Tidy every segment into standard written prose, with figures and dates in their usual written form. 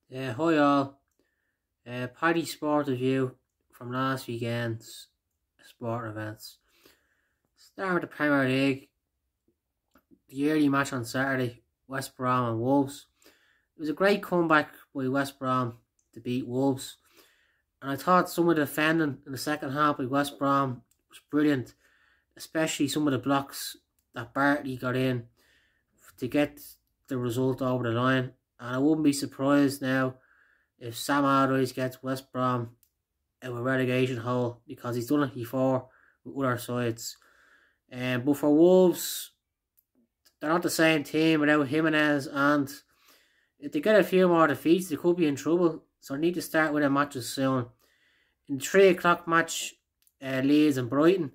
Hi all. Paddy Sport Review from last weekend's sport events. Start with the Premier League. The early match on Saturday, West Brom and Wolves. It was a great comeback by West Brom to beat Wolves. And I thought some of the defending in the second half by West Brom was brilliant. Especially some of the blocks that Bartley got in to get the result over the line. And I wouldn't be surprised now if Sam Allardyce gets West Brom out of a relegation hole, because he's done it before with other sides. But for Wolves, they're not the same team without Jimenez, and if they get a few more defeats, they could be in trouble. So they need to start winning matches soon. In the 3 o'clock match, Leeds and Brighton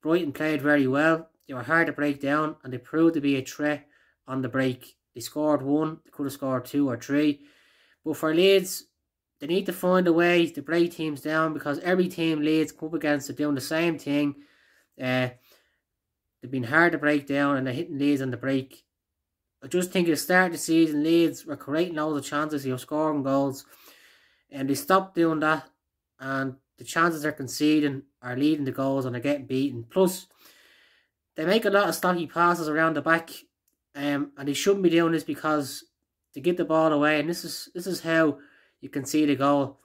played very well. They were hard to break down, and they proved to be a threat on the break. They scored 1, they could have scored 2 or 3. But for Leeds, they need to find a way to break teams down, because every team Leeds come up against are doing the same thing. They've been hard to break down, and they're hitting Leeds on the break. I just think at the start of the season, Leeds were creating loads of chances of scoring goals, and they stopped doing that, and the chances they're conceding are leading to goals, and they're getting beaten. Plus, they make a lot of stocky passes around the back, and they shouldn't be doing this, because they get the ball away, and this is how you concede a goal.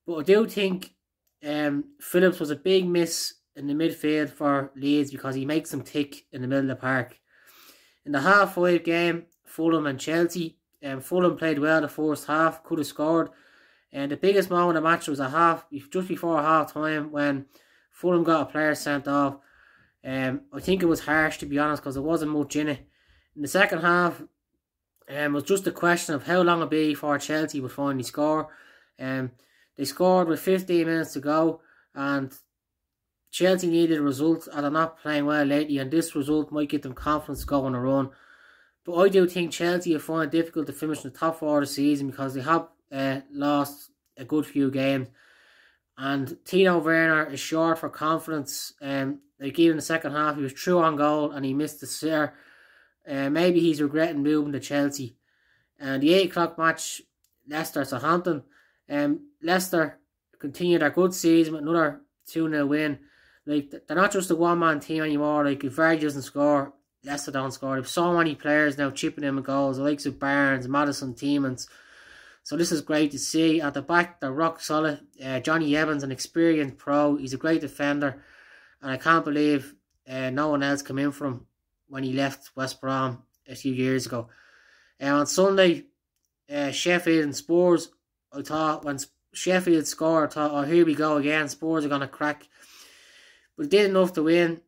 But I do think Phillips was a big miss in the midfield for Leeds, because he makes them tick in the middle of the park. In the half-5 game, Fulham and Chelsea, Fulham played well the first half, could have scored. And the biggest moment of the match was just before half-time, when Fulham got a player sent off. I think it was harsh, to be honest, because there wasn't much in it. In the second half, it was just a question of how long it'd be before Chelsea would finally score. They scored with 15 minutes to go, and Chelsea needed a result, and they're not playing well lately, and this result might give them confidence to go on a run. But I do think Chelsea will find it difficult to finish in the top 4 of the season, because they have lost a good few games. And Tino Werner is short for confidence. Like even in the second half, he was true on goal and he missed the sitter. Maybe he's regretting moving to Chelsea. And the 8 o'clock match, Leicester-Southampton. Leicester continued their good season with another 2-0 win. Like, they're not just a one-man team anymore. Like, if Vardy doesn't score, Leicester don't score. There's so many players now chipping in with goals, the likes of Barnes, Maddison, Tielemans. So this is great to see. At the back, they're rock solid. Johnny Evans, an experienced pro. He's a great defender. And I can't believe no one else came in for him when he left West Brom a few years ago. On Sunday, Sheffield and Spurs, I thought when Sheffield scored, I thought, oh, here we go again. Spurs are going to crack. But did enough to win.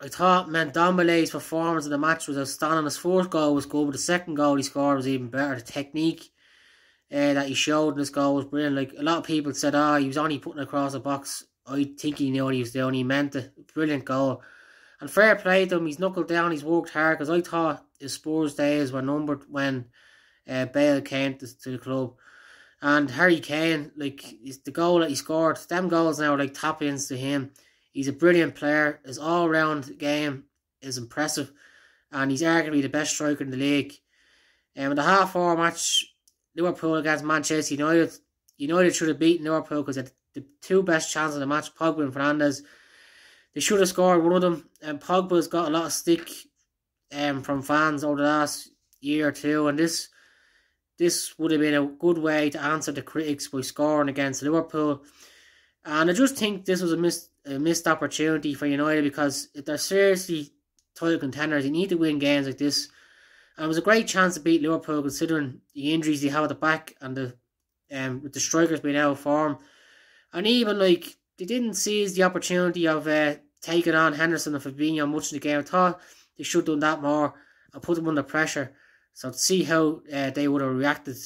I thought Ndombele's performance in the match was outstanding. His first goal was good, but the second goal he scored was even better. The technique that he showed in this goal was brilliant. Like, a lot of people said, he was only putting it across the box. I think he knew what he was doing. He meant it. Brilliant goal. And fair play to him. He's knuckled down. He's worked hard, because I thought his Spurs days were numbered when Bale came to the club. And Harry Kane, like, the goal that he scored, them goals now are like tap-ins to him. He's a brilliant player. His all-round game is impressive. And he's arguably the best striker in the league. In the half-hour match, Liverpool against Manchester United. United should have beaten Liverpool, because the 2 best chances of the match, Pogba and Fernandes. They should have scored one of them. And Pogba's got a lot of stick from fans over the last year or two. And this would have been a good way to answer the critics by scoring against Liverpool. And I just think this was a missed opportunity for United, because if they're seriously title contenders, they need to win games like this. And it was a great chance to beat Liverpool, considering the injuries they have at the back, and with the strikers being out of form. And even, like, they didn't seize the opportunity of taking on Henderson and Fabinho much in the game. I thought they should have done that more and put them under pressure. So to see how they would have reacted.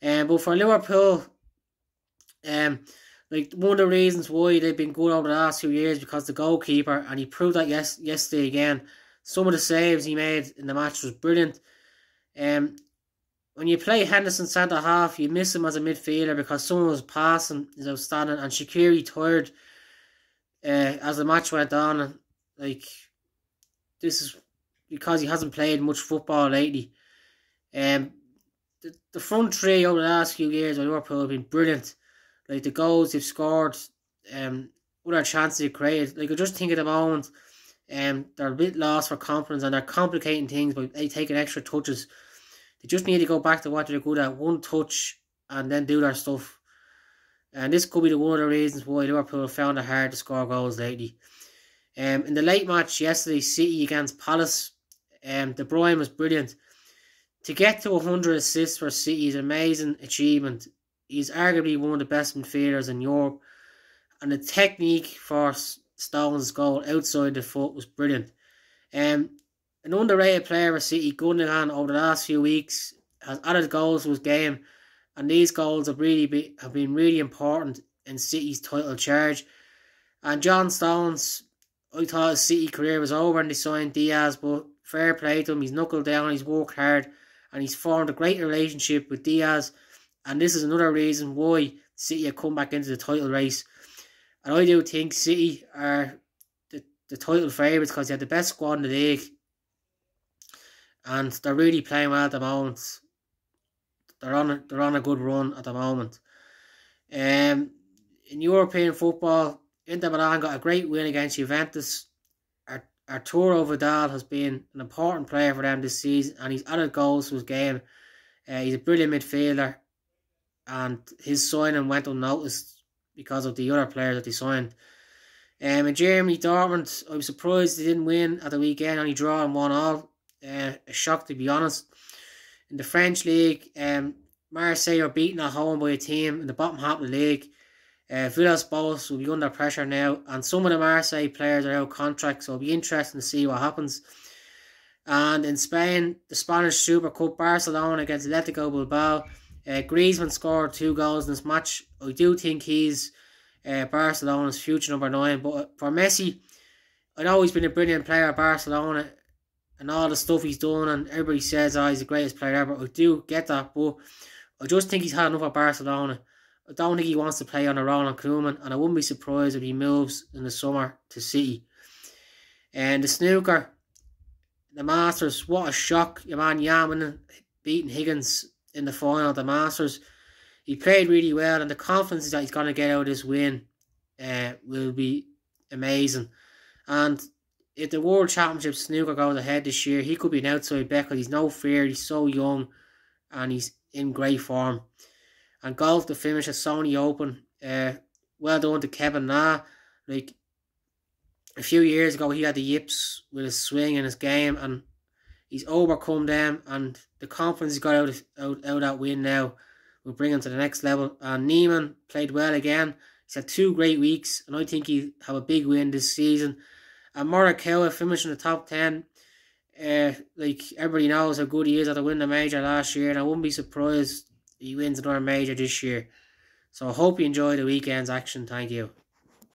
But for Liverpool, like, one of the reasons why they've been good over the last few years, because the goalkeeper, and he proved that yesterday again. Some of the saves he made in the match was brilliant. When you play Henderson centre half, you miss him as a midfielder, because someone was passing is outstanding, and Shaqiri tired as the match went on. And, like, this is because he hasn't played much football lately. The the front three over the last few years by Liverpool have been brilliant. Like the goals they've scored, other chances they've created. Like I just think at the moment, they're a bit lost for confidence and they're complicating things by taking extra touches. They just need to go back to what they're good at, one touch, and then do their stuff. And this could be one of the reasons why Liverpool found it hard to score goals lately. In the late match yesterday, City against Palace, De Bruyne was brilliant. To get to 100 assists for City is an amazing achievement. He's arguably one of the best midfielders in Europe. And the technique for Stones' goal outside the foot was brilliant. An underrated player for City, Gundogan, over the last few weeks has added goals to his game. And these goals have been really important in City's title charge. And John Stones, I thought his City career was over and they signed Diaz, but fair play to him. He's knuckled down, he's worked hard, and he's formed a great relationship with Diaz. And this is another reason why City have come back into the title race. And I do think City are the title favourites because they have the best squad in the league. And they're really playing well at the moment. They're on a good run at the moment. In European football, Inter Milan got a great win against Juventus. Arturo Vidal has been an important player for them this season, and he's added goals to his game. He's a brilliant midfielder, and his signing went unnoticed because of the other players that they signed. In Germany, Dortmund, I was surprised they didn't win at the weekend, only draw and 1-1. A shock, to be honest. In the French league, Marseille are beaten at home by a team in the bottom half of the league. Villas-Boas will be under pressure now, and some of the Marseille players are out of contract, so it'll be interesting to see what happens. And in Spain, the Spanish Super Cup, Barcelona against Atletico Bilbao. Griezmann scored 2 goals in this match. I do think he's Barcelona's future number 9, but for Messi, I know he's been a brilliant player at Barcelona and all the stuff he's done, and everybody says he's the greatest player ever. I do get that, but I just think he's had enough at Barcelona. I don't think he wants to play on a Ronald Koeman, and I wouldn't be surprised if he moves in the summer to City. And the snooker, the Masters, what a shock. Your man Yaman beating Higgins in the final of the Masters. He played really well, and the confidence that he's going to get out of this win will be amazing. And if the World Championship snooker goes ahead this year, he could be an outside bet because he's no fear, he's so young, and he's in great form. And golf to finish at Sony Open. Well done to Kevin Na. Like, a few years ago, he had the yips with his swing and his game, and he's overcome them, and the confidence he got out that win now will bring him to the next level. And Neiman played well again. He's had 2 great weeks, and I think he'll have a big win this season. And Morikawa finished in the top 10. Like, everybody knows how good he is at the win the major last year, and I wouldn't be surprised he wins another major this year. So I hope you enjoy the weekend's action. Thank you.